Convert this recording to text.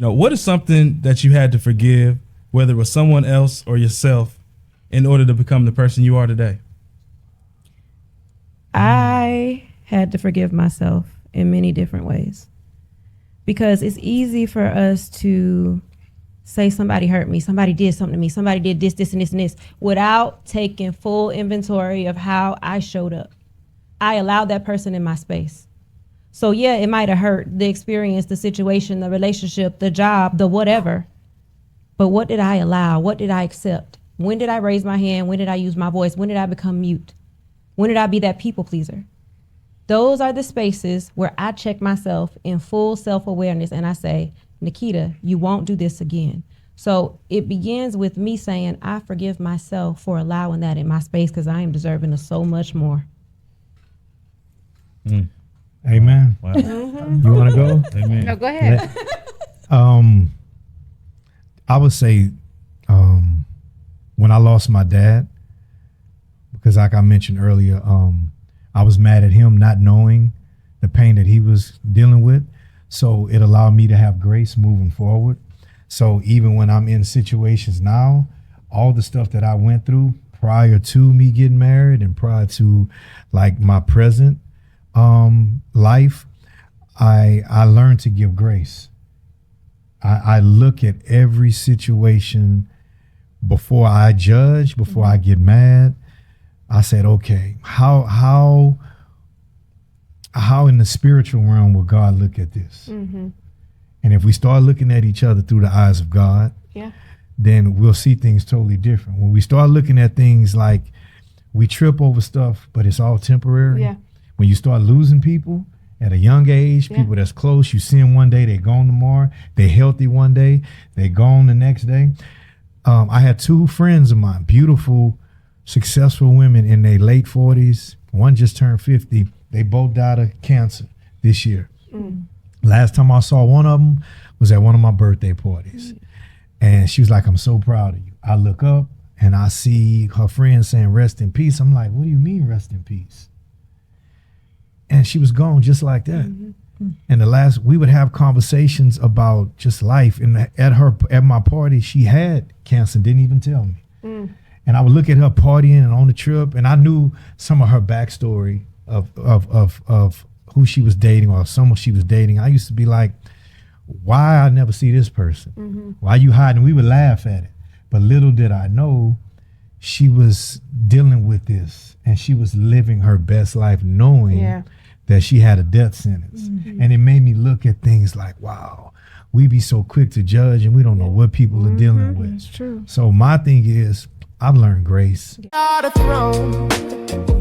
What is something that you had to forgive, whether it was someone else or yourself, in order to become the person you are today? I had to forgive myself in many different ways, because it's easy for us to say somebody hurt me, somebody did something to me, somebody did this, this, and this, and this, without taking full inventory of how I showed up. I allowed that person in my space. So yeah, it might have hurt, the experience, the situation, the relationship, the job, the whatever. But what did I allow? What did I accept? When did I raise my hand? When did I use my voice? When did I become mute? When did I be that people pleaser? Those are the spaces where I check myself in full self-awareness and I say, Nikita, you won't do this again. So it begins with me saying, I forgive myself for allowing that in my space, because I am deserving of so much more. Amen. Wow. You want to go? Amen. No, go ahead. I would say when I lost my dad, because like I mentioned earlier, I was mad at him not knowing the pain that he was dealing with. So it allowed me to have grace moving forward. So even when I'm in situations now, all the stuff that I went through prior to me getting married and prior to like my present life, I learned to give grace. I look at every situation before I judge, before I get mad. I said, okay, how in the spiritual realm will God look at this? Mm-hmm. And if we start looking at each other through the eyes of God, Yeah. then we'll see things totally different. When we start looking at things like we trip over stuff, but it's all temporary. Yeah. When you start losing people at a young age, Yeah. people that's close, you see them one day, they're gone tomorrow. They're healthy one day, they're gone the next day. I had two friends of mine, beautiful, successful women in their late 40s. One just turned 50. They both died of cancer this year. Last time I saw one of them was at one of my birthday parties. And she was like, I'm so proud of you. I look up and I see her friend saying, rest in peace. I'm like, what do you mean rest in peace? And she was gone just like that. And we would have conversations about just life. And at my party, she had cancer, didn't even tell me. And I would look at her partying and on the trip, and I knew some of her backstory of who she was dating or someone she was dating. I used to be like, why I never see this person? Why you hiding? We would laugh at it. But little did I know she was dealing with this, and she was living her best life knowing that she had a death sentence. And it made me look at things like, wow, we be so quick to judge and we don't know what people are dealing with. It's true. So my thing is, I've learned grace. On the throne.